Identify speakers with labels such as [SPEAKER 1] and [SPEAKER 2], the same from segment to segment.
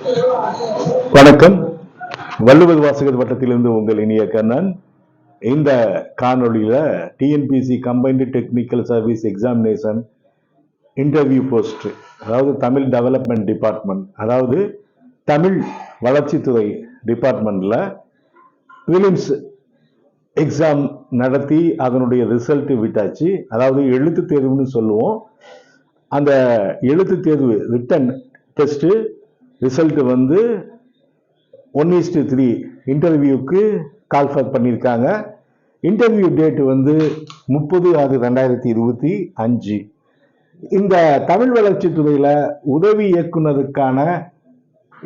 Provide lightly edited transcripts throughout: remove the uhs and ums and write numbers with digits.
[SPEAKER 1] வணக்கம். வள்ளுவர் வாசகர் வட்டத்திலிருந்து உங்கள் இனிய கண்ணன். இந்த காணொளியில TNPSC combined technical service examination interview post, அதாவது தமிழ் டெவலப்மெண்ட் டிபார்ட்மெண்ட், அதாவது தமிழ் வளர்ச்சித்துறை டிபார்ட்மெண்ட்ல பிலிம்ஸ் எக்ஸாம் நடத்தி அதனுடைய ரிசல்ட் விட்டாச்சு. அதாவது எழுத்து தேர்வுன்னு சொல்லுவோம். அந்த எழுத்து தேர்வு ரிட்டன் டெஸ்ட் ரிசல்ட் வந்து 1:3 இன்டர்வியூக்கு கால்ஃபர் பண்ணியிருக்காங்க. இன்டர்வியூ டேட் வந்து 30/6/2025. இந்த தமிழ் வளர்ச்சி துறையில உதவி இயக்குனருக்கான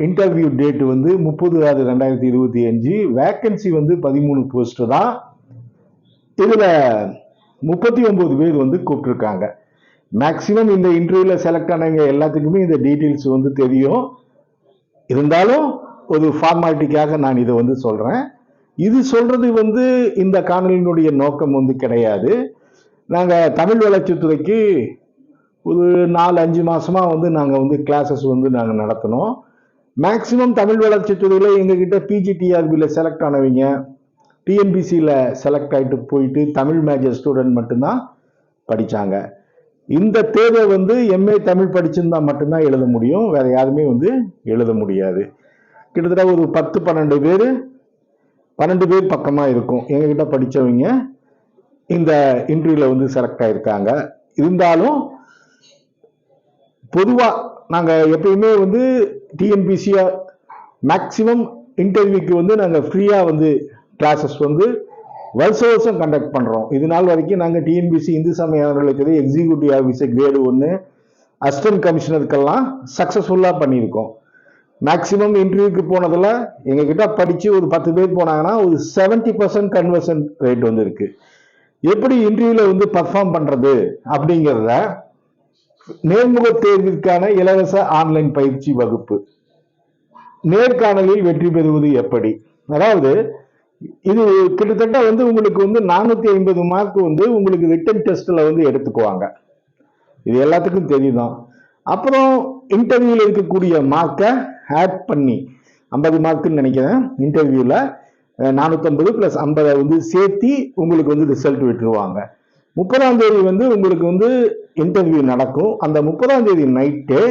[SPEAKER 1] இன்டர்வியூ டேட் வந்து 30/6/2025. வேக்கன்சி வந்து 13 போஸ்ட் தான். இதுல 39 பேர் வந்து கூப்பிட்டுருக்காங்க. மேக்சிமம் இந்த இன்டர்வியூல செலக்ட் ஆனவங்க எல்லாத்துக்குமே இந்த டீட்டெயில்ஸ் வந்து தெரியும். இருந்தாலும் ஒரு ஃபார்மாலிட்டிக்காக நான் இதை வந்து சொல்றேன். இது சொல்றது வந்து இந்த காணொலியினுடைய நோக்கம் வந்து கிடையாது. நாங்கள் தமிழ் வளர்ச்சித்துறைக்கு ஒரு 4-5 மாசமா வந்து நாங்கள் வந்து கிளாஸஸ் வந்து நாங்கள் நடத்தினோம். மேக்சிமம் தமிழ் வளர்ச்சித்துறையில் எங்ககிட்ட பிஜிடிஆர்பியில் செலக்ட் ஆனவங்க, டிஎன்பிசியில் செலக்ட் ஆகிட்டு போயிட்டு தமிழ் மேஜர் ஸ்டூடெண்ட் மட்டும்தான் படித்தாங்க. இந்த தேர்வை வந்து எம்ஏ தமிழ் படிச்சிருந்தா மட்டும்தான் எழுத முடியும், வேற யாருமே வந்து எழுத முடியாது. கிட்டத்தட்ட ஒரு 12 பேர் பக்கமா இருக்கும் எங்ககிட்ட படிச்சவங்க இந்த இன்டர்வியூல வந்து செலக்ட் ஆயிருக்காங்க. இருந்தாலும் பொதுவா நாங்க எப்பயுமே வந்து டிஎன்பிசியா மேக்சிமம் இன்டர்வியூக்கு வந்து நாங்க ஃப்ரீயா வந்து கிளாஸஸ் வந்து வருஷம் கண்டக்ட் பண்றோம். இது நாள் வரைக்கும் நாங்க டிஎன்பிசி இந்து சமய அறநிலையத்துறை எக்ஸிக்யூட்டிவ் ஆஃபீஸர் கிரேடு 1 அசிஸ்டன்ட் கமிஷனருக்கெல்லாம் சக்சஸ்ஃபுல்லா பண்ணியிருக்கோம். மேக்சிமம் இன்டர்வியூக்கு போனதுல எங்ககிட்ட படிச்சு ஒரு 10 பேர் போனாங்கன்னா ஒரு 70% கன்வர்ஷன் ரேட் வந்து இருக்கு. எப்படி இன்டர்வியூல வந்து பர்ஃபார்ம் பண்றது அப்படிங்கிறத நேர்முக தேர்விற்கான இலவச ஆன்லைன் பயிற்சி வகுப்பு, நேர்காணலில் வெற்றி பெறுவது எப்படி, அதாவது இது கிட்டத்தட்ட வந்து உங்களுக்கு வந்து 450 மார்க் வந்து உங்களுக்கு ரிட்டன் டெஸ்ட்ல வந்து எடுத்துக்குவாங்க. இது எல்லாத்துக்கும் தெரியும். அப்புறம் இன்டர்வியூல இருக்கக்கூடிய மார்க்கை ஆட் பண்ணி 50 மார்க்குன்னு நினைக்கிறேன். இன்டர்வியூல 450 + 50 வந்து சேர்த்தி உங்களுக்கு வந்து ரிசல்ட் விட்டுருவாங்க. 30ஆம் தேதி வந்து உங்களுக்கு வந்து இன்டர்வியூ நடக்கும். அந்த 30ஆம் தேதி நைட்டே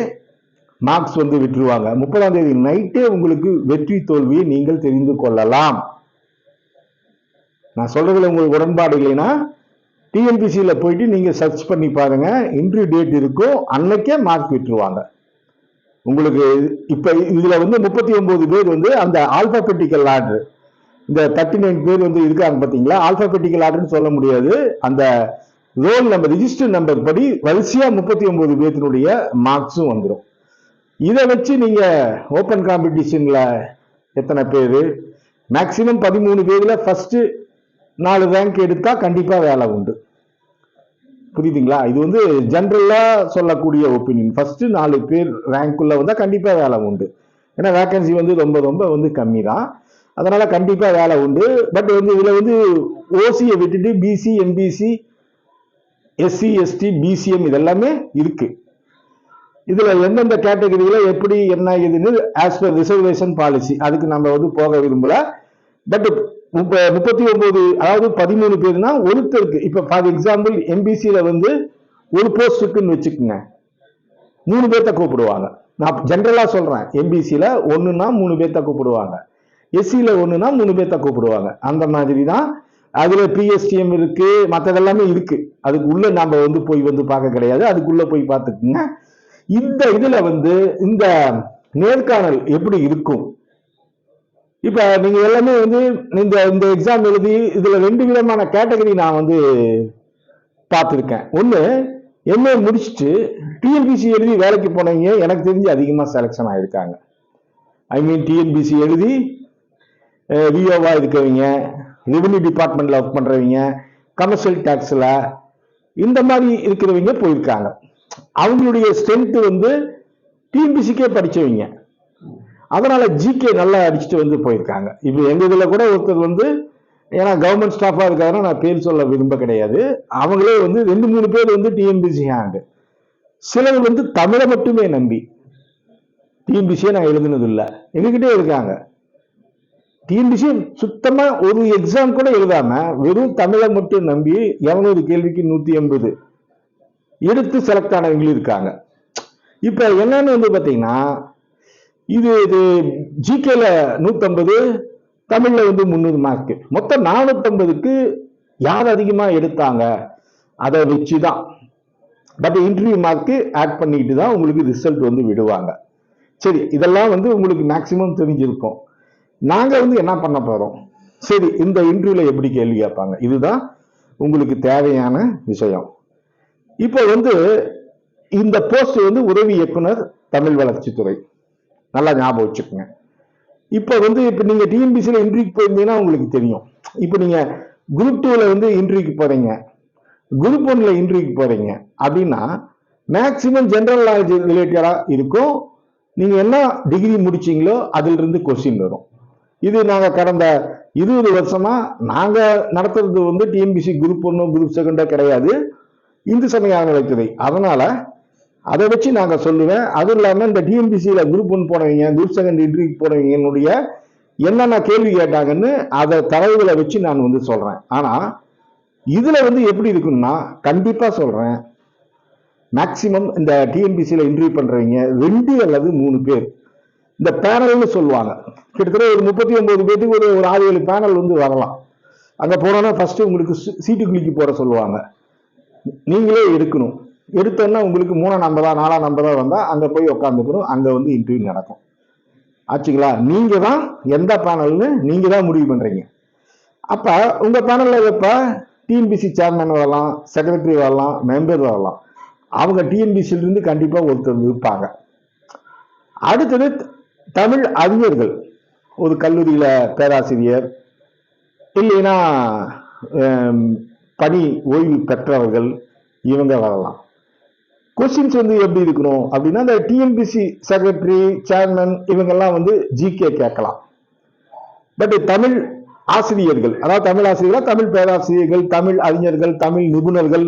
[SPEAKER 1] மார்க்ஸ் வந்து விட்டுருவாங்க. 30ஆம் தேதி நைட்டே உங்களுக்கு வெற்றி தோல்வியை நீங்கள் தெரிந்து கொள்ளலாம். நான் சொல்றதுல உங்களுக்கு உடன்பாடு இல்லைன்னா டிஎன்பிசியில போயிட்டு நீங்க சர்ச் பண்ணி பாருங்க. இன்டர்வியூ டேட் இருக்கும், அன்னைக்கே மார்க் விட்டுருவாங்க உங்களுக்கு. இப்ப இதுல வந்து 39 பேர் வந்து அந்த ஆல்பாபெட்டிக்கல் ஆர்டர், இந்த 39 பேர் வந்து இருக்காங்க பாத்தீங்களா, ஆல்பாபெட்டிக்கல் ஆர்டர்னு சொல்ல முடியாது, அந்த ரோல் நம்பர் ரிஜிஸ்டர் நம்பர் படி வரிசையா 39 பேர்த்தினுடைய மார்க்ஸும் வந்துடும். இதை வச்சு நீங்க ஓப்பன் காம்படிஷன்ல எத்தனை பேரு, மேக்சிமம் 13 பேர்ல ஃபர்ஸ்ட் 4 ரேங்க் எடுத்தா கண்டிப்பா வேலை உண்டு. புரியுதுங்களா? இது வந்து ஜென்ரலா சொல்லக்கூடிய ஒப்பீனியன். ஃபர்ஸ்ட் 4 பேர் ரேங்க்குள்ள வந்தா கண்டிப்பா வேலை உண்டு. ஏன்னா வேகன்சி வந்து ரொம்ப வந்து கம்மி தான், அதனால கண்டிப்பா வேலை உண்டு. பட் வந்து இதுல வந்து ஓசியை விட்டுட்டு BC, MBC, SC, ST, BCM இதெல்லாமே இருக்கு. இதுல எந்தெந்த கேட்டகரியில எப்படி என்ன இதுன்னு ஆஸ் பர் ரிசர்வேஷன் பாலிசி, அதுக்கு நம்ம வந்து போக விரும்பல. பட் 39, அதாவது 13 பேர்னா ஒருத்தருக்கு. இப்ப ஃபார் எக்ஸாம்பிள் எம்பிசியில வந்து ஒரு போஸ்டுக்குன்னு வச்சுக்கோங்க, 3 பேர்த்த கூப்பிடுவாங்க. நான் ஜென்ரலா சொல்றேன். எம்பிசியில 1ன்னா 3 பேர்த்த கூப்பிடுவாங்க, எஸ்சியில 1ன்னா 3 பேர்த்த கூப்பிடுவாங்க. அந்த மாதிரி தான். அதுல பிஎஸ்டிஎம் இருக்கு, மற்றதெல்லாமே இருக்கு. அதுக்கு உள்ள நாம வந்து போய் வந்து பார்க்க கிடையாது, அதுக்குள்ள போய் பார்த்துக்குங்க. இந்த இதுல வந்து இந்த நேர்காணல் எப்படி இருக்கும், இப்ப நீங்க எல்லாமே வந்து இந்த எக்ஸாம் எழுதி இதுல 2 விதமான கேட்டகரி நான் வந்து பார்த்துருக்கேன். ஒண்ணு, எம்ஏ முடிச்சுட்டு டிஎன்பிசி எழுதி வேலைக்கு போனவங்க எனக்கு தெரிஞ்சு அதிகமா செலக்ஷன் ஆயிருக்காங்க. ஐ மீன் டிஎன்பிசி எழுதி விஓவா இருக்கவங்க, ரெவென்யூ டிபார்ட்மெண்ட்ல ஒர்க் பண்றவங்க, கமர்ஷியல் டாக்ஸ்ல இந்த மாதிரி இருக்கிறவங்க போயிருக்காங்க. அவங்களுடைய ஸ்ட்ரென்த் வந்து டிஎன்பிசிக்கே படிச்சவங்க, அதனால ஜிகே நல்லா அடிச்சுட்டு வந்து போயிருக்காங்க. இப்போ எங்க இதுல கூட ஒருத்தர் வந்து, ஏன்னா கவர்மெண்ட் ஸ்டாஃபா இருக்காருன்னா நான் பேர் சொல்ல விரும்ப கிடையாது, அவங்களே வந்து 2-3 பேர் வந்து டிஎன்பிசி ஹேண்ட். சிலர் வந்து தமிழை மட்டுமே நம்பி டிஎன்பிசியை நான் எழுதுனது இல்லை, எங்ககிட்டே இருக்காங்க. டிஎன்பிசி சுத்தமா ஒரு எக்ஸாம் கூட எழுதாம வெறும் தமிழை மட்டும் நம்பி 200 கேள்விக்கு 180 எடுத்து செலக்ட் ஆனவங்களும் இருக்காங்க. இப்ப என்னன்னு வந்து பாத்தீங்கன்னா, இது ஜிகேல 150, தமிழ்ல வந்து 300 மார்க், மொத்தம் 450க்கு யார் அதிகமா எடுத்தாங்க அதை வச்சுதான். பட் இன்டர்வியூ மார்க்கு ஆட் பண்ணிட்டு தான் உங்களுக்கு ரிசல்ட் வந்து விடுவாங்க. சரி, இதெல்லாம் வந்து உங்களுக்கு மேக்சிமம் தெரிஞ்சிருக்கும். நாங்க வந்து என்ன பண்ண போறோம், சரி இந்த இன்டர்வியூல எப்படி கேள்வி கேட்பாங்க, இதுதான் உங்களுக்கு தேவையான விஷயம். இப்போ வந்து இந்த போஸ்ட் வந்து உதவி இயக்குனர் தமிழ் வளர்ச்சித்துறை, நல்லா ஞாபகம் வச்சுக்கோங்க. இப்போ வந்து இப்போ நீங்க டிஎன்பிசியில் இன்டர்வியூக்கு போயிருந்தீங்கன்னா உங்களுக்கு தெரியும். இப்போ நீங்க குரூப் 2ல வந்து இன்டர்வியூக்கு போறீங்க, குரூப் 1ல இன்டர்வியூக்கு போறீங்க அப்படின்னா மேக்சிமம் ஜெனரல் நாலேஜ் ரிலேட்டடா இருக்கும். நீங்க என்ன டிகிரி முடிச்சீங்களோ அதுல இருந்து கொஸ்டின் வரும். இது நாங்க கடந்த 20 வருஷமா நாங்க நடத்துறது வந்து டிஎன்பிசி குரூப் 1 குரூப் 2 கிடையாது, இந்து சமய அறநிலையத்துறை. அதனால அதை வச்சு நாங்க சொல்லுவேன். அதுவும் இல்லாம இந்த டிஎன்பிசியில குரூப் 1 போனவங்க குரூப் 2 இன்டர்வியூக்கு போனவங்களுடைய என்னென்ன கேள்வி கேட்டாங்கன்னு அதை தரவுகளை வச்சு நான் வந்து சொல்றேன். ஆனா இதுல வந்து எப்படி இருக்குன்னா, கண்டிப்பா சொல்றேன், மேக்சிமம் இந்த டிஎன்பிசியில இன்டர்வியூ பண்றவங்க 2 அல்லது 3 பேர் இந்த பேனல்னு சொல்லுவாங்க. கிட்டத்தட்ட ஒரு 39 பேருக்கு ஒரு 6-7 பேனல் வந்து வரலாம். அங்க போனோன்னா ஃபர்ஸ்ட் உங்களுக்கு சீட்டு குலுக்கி போட சொல்லுவாங்க, நீங்களே எடுக்கணும். எடுத்தோன்னா உங்களுக்கு 3ஆம் நம்பரா 4ஆம் நம்பரா வந்தா அங்க போய் உட்காந்துக்கணும். அங்க வந்து இன்டர்வியூ நடக்கும். ஆச்சுங்களா? நீங்க தான் எந்த பேனல்னு நீங்க தான் முடிவு பண்றீங்க. அப்ப உங்க பேனல்ல இப்ப டிஎன்பிசி சேர்மேன் வரலாம், செக்ரட்டரி வரலாம், மெம்பர் வரலாம். அவங்க டிஎன்பிசில இருந்து கண்டிப்பா ஒருத்தர் இருப்பாங்க. அடுத்தது தமிழ் அறிஞர்கள், ஒரு கல்லூரியில பேராசிரியர் இல்லைன்னா பணி ஓய்வு பெற்றவர்கள், இவங்க வரலாம். கொஸ்டின்ஸ் வந்து எப்படி இருக்கணும் அப்படின்னா, இந்த டிஎன்பிசி செக்ரட்டரி சேர்மன் இவங்கெல்லாம் வந்து ஜிகே கேட்கலாம். பட் தமிழ் ஆசிரியர்கள், அதாவது தமிழ் ஆசிரியர்கள், தமிழ் பேராசிரியர்கள், தமிழ் அறிஞர்கள், தமிழ் நிபுணர்கள்,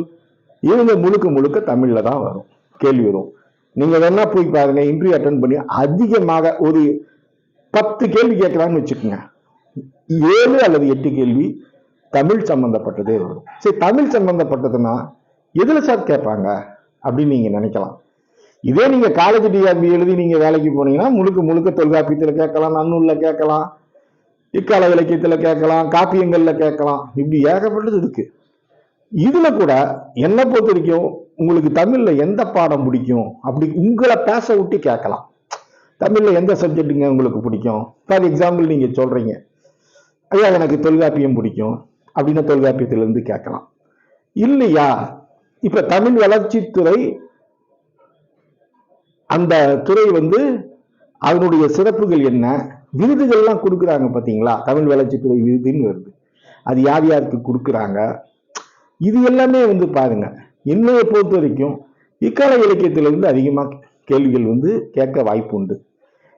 [SPEAKER 1] இவங்க முழுக்க முழுக்க தமிழ்ல தான் வரும் கேள்வி வரும். நீங்க வேணா போய் பாருங்க, இன்டர்வியூ அட்டன் பண்ணி அதிகமாக ஒரு 10 கேள்வி கேட்கலாம்னு வச்சுக்கோங்க, 7 அல்லது 8 கேள்வி தமிழ் சம்பந்தப்பட்டதே வரும். சரி, தமிழ் சம்பந்தப்பட்டதுன்னா எதுல சார் கேட்பாங்க அப்படின்னு நீங்க நினைக்கலாம். இதே நீங்க காலேஜ் டிஆர்பி எழுதி நீங்க வேலைக்கு போனீங்கன்னா முழுக்க முழுக்க தொல்காப்பியத்துல கேட்கலாம், நன்னூல்ல கேட்கலாம், இக்கால இலக்கியத்துல கேட்கலாம், காப்பியங்கள்ல கேட்கலாம், இப்படி ஏகப்பட்டது இருக்கு. இதுல கூட என்ன பொறுத்த வரைக்கும் உங்களுக்கு தமிழ்ல எந்த பாடம் பிடிக்கும் அப்படி உங்களை பேச விட்டு கேட்கலாம். தமிழ்ல எந்த சப்ஜெக்டுங்க உங்களுக்கு பிடிக்கும்? ஃபார் எக்ஸாம்பிள் நீங்க சொல்றீங்க, ஐயா எனக்கு தொல்காப்பியம் பிடிக்கும் அப்படின்னா தொல்காப்பியத்துல இருந்து கேட்கலாம். இல்லையா, இப்ப தமிழ் வளர்ச்சித்துறை அந்த துறை வந்து அதனுடைய சிறப்புகள் என்ன, விருதுகள்லாம் கொடுக்குறாங்க பாத்தீங்களா, தமிழ் வளர்ச்சித்துறை விருதுன்னு வருது, அது யார் யாருக்கு கொடுக்குறாங்க, இது எல்லாமே வந்து பாருங்க. என்னைய பொறுத்த வரைக்கும் இக்கால இலக்கியத்திலிருந்து அதிகமா கேள்விகள் வந்து கேட்க வாய்ப்பு உண்டு.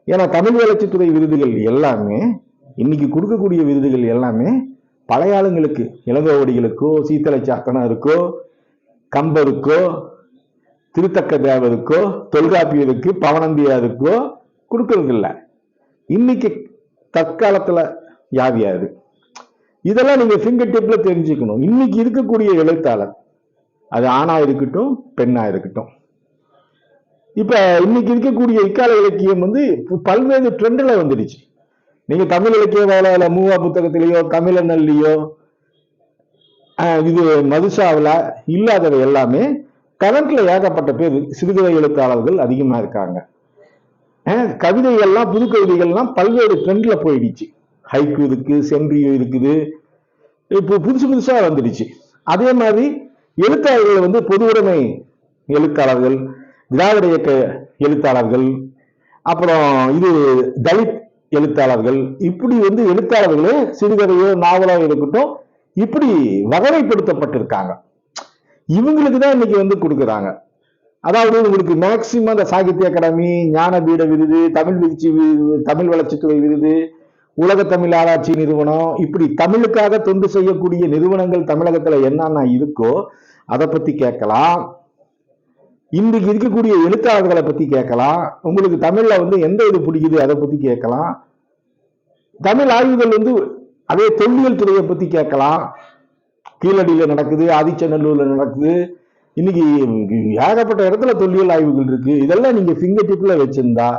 [SPEAKER 1] ஏன்னா தமிழ் வளர்ச்சித்துறை விருதுகள் எல்லாமே, இன்னைக்கு கொடுக்கக்கூடிய விருதுகள் எல்லாமே பழைய ஆளுங்களுக்கு, இளங்கோவடிகளுக்கோ, சீத்தலை சாத்தனாருக்கோ, கம்பருக்கோ, திருத்தக்க தேவருக்கோ, தொல்காப்பியருக்கு, பவனந்தியாருக்கோ கொடுக்கறது இல்லை. இன்னைக்கு தற்காலத்துல யார் யாரு, இதெல்லாம் நீங்க ஃபிங்கர் டிப்ல தெரிஞ்சுக்கணும். இன்னைக்கு இருக்கக்கூடிய எழுத்தாளர், அது ஆணா இருக்கட்டும் பெண்ணா இருக்கட்டும், இப்ப இன்னைக்கு இருக்கக்கூடிய இக்கால இலக்கியம் வந்து பல்வேறு ட்ரெண்ட்ல வந்துடுச்சு. நீங்க தமிழ் இலக்கிய வேலையில மூவா புத்தகத்திலேயோ, தமிழனல்லையோ, இது மதுசாவில இல்லாதவை எல்லாமே கரண்ட்ல ஏகப்பட்ட பேர் சிறுகதை எழுத்தாளர்கள் அதிகமா இருக்காங்க. கவிதைகள்லாம், புது கவிதைகள்லாம் பல்வேறு ட்ரெண்ட்ல போயிடுச்சு. ஹைக்கு இருக்கு, சென்ட்ரியோ இருக்குது, இப்போ புதுசு புதுசா வந்துடுச்சு. அதே மாதிரி எழுத்தாளர்கள் வந்து பொது உடைமை எழுத்தாளர்கள், திராவிட இயக்க எழுத்தாளர்கள், அப்புறம் இது தலித் எழுத்தாளர்கள், இப்படி வந்து எழுத்தாளர்களே சிறுகதையோ நாவலோ இருக்கட்டும் இப்படி வகைப்படுத்தப்பட்டிருக்காங்க. இவங்களுக்கு தான் இன்னைக்கு வந்து கொடுக்குறாங்க. அதாவது உங்களுக்கு மேக்சிமம் அந்த சாகித்ய அகாடமி, ஞானபீட விருது, தமிழ் வளர்ச்சித்துறை விருது, உலக தமிழ் ஆராய்ச்சி நிறுவனம், இப்படி தமிழுக்காக தொண்டு செய்யக்கூடிய நிறுவனங்கள் தமிழகத்துல என்னென்ன இருக்கோ அதை பத்தி கேட்கலாம். இன்றைக்கு இருக்கக்கூடிய எழுத்தாளர்களை பத்தி கேட்கலாம். உங்களுக்கு தமிழ்ல வந்து எந்த இது பிடிக்குது அதை பத்தி கேட்கலாம். தமிழ் ஆய்வுகள் வந்து அதே தொல்லியல் துறையை பத்தி கேட்கலாம். கீழடியில நடக்குது, ஆதிச்சநல்லூர்ல நடக்குது, இன்னைக்கு ஏகப்பட்ட இடத்துல தொல்லியல் ஆய்வுகள் இருக்கு. இதெல்லாம் நீங்க ஃபிங்கர் டிப்ல வச்சிருந்தா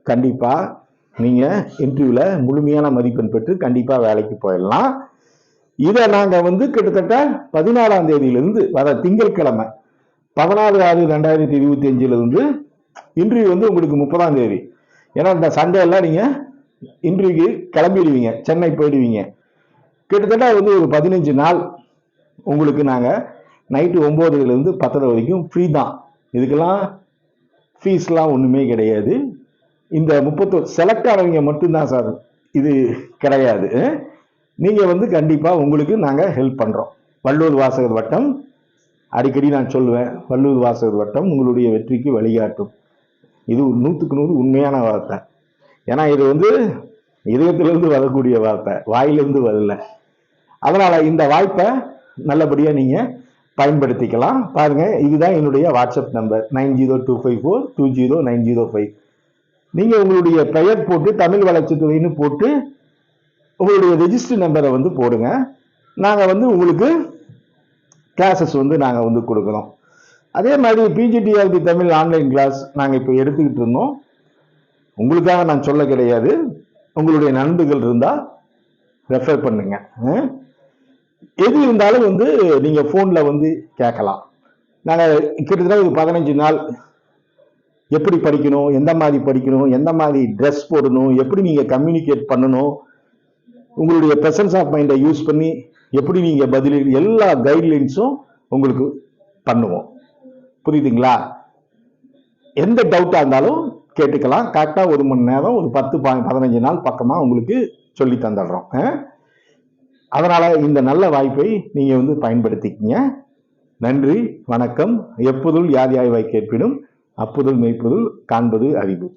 [SPEAKER 1] கண்டிப்பா நீங்க இன்டர்வியூல முழுமையான மதிப்பெண் பெற்று கண்டிப்பா வேலைக்கு போயிடலாம். இதை நாங்க வந்து கிட்டத்தட்ட 14ஆம் தேதியிலிருந்து வர திங்கட்கிழமை 16/6/2025 இருந்து இன்டர்வியூ வந்து உங்களுக்கு 30ஆம் தேதி. ஏன்னா இந்த சண்டே எல்லாம் நீங்க இன்டர்வியூக்கு கிளம்பிடுவீங்க, சென்னை போயிடுவீங்க. கிட்டத்தட்ட வந்து ஒரு 15 நாள் உங்களுக்கு நாங்க நைட்டு 9:00 10:00 வரைக்கும் ஃப்ரீ தான். இதுக்கெல்லாம் ஃபீஸ்லாம் ஒண்ணுமே கிடையாது. இந்த 31 செலக்ட் ஆனவங்க மட்டும்தான் சார் இது கிடையாது. நீங்க வந்து கண்டிப்பா உங்களுக்கு நாங்க ஹெல்ப் பண்றோம். வள்ளுவர் வாசகர் வட்டம், அடிக்கடி நான் சொல்லுவேன், வள்ளுவர் வாசகர் வட்டம் உங்களுடைய வெற்றிக்கு வழிகாட்டும். இது 100க்கு 100 உண்மையான வார்த்தை. ஏன்னா இது வந்து இதயத்திலிருந்து வரக்கூடிய வார்த்தை, வாயிலிருந்து வரல. அதனால இந்த வாய்ப்பை நல்லபடியா நீங்க பயன்படுத்திக்கலாம். பாருங்க, இதுதான் என்னுடைய வாட்ஸ்அப் நம்பர் 9025420905. நீங்க உங்களுடைய பெயர் போட்டு தமிழ் வளர்ச்சித்துறைன்னு போட்டு உங்களுடைய ரெஜிஸ்டர் நம்பரை வந்து போடுங்க. நாங்க வந்து உங்களுக்கு கிளாஸஸ் வந்து நாங்க வந்து கொடுக்குறோம். அதே மாதிரி பிஜிடிஆர்பி தமிழ் ஆன்லைன் கிளாஸ் நாங்க இப்போ எடுத்துக்கிட்டு இருந்தோம். உங்களுக்காக நான் சொல்ல கிடையாது, உங்களுடைய நண்பர்கள் இருந்தா ரெஃபர் பண்ணுங்க. எது இருந்தாலும் வந்து நீங்க போன்ல வந்து கேட்கலாம். நாங்க கிட்டத்தட்ட ஒரு 15 நாள் எப்படி படிக்கணும், எந்த மாதிரி படிக்கணும், எந்த மாதிரி ட்ரெஸ் போடணும், எப்படி நீங்க கம்யூனிகேட் பண்ணணும், உங்களுடைய பிரசன்ஸ் ஆஃப் மைண்டை யூஸ் பண்ணி எப்படி நீங்க பதில், எல்லா கைட்லைன்ஸும் உங்களுக்கு பண்ணுவோம். புரியுதுங்களா? எந்த டவுட்டா இருந்தாலும் கேட்டுக்கலாம். கரெக்டா 1 மணி நேரம், ஒரு 10-15 நாள் பக்கமா உங்களுக்கு சொல்லி தந்துடுறோம். அதனால இந்த நல்ல வாய்ப்பை நீங்க வந்து பயன்படுத்திக்கங்க. நன்றி, வணக்கம். எப்பொருள் யார் யாய்வாய் கேட்பினும் அப்புதல் மெய்ப்பொருள் காண்பது அறிவு.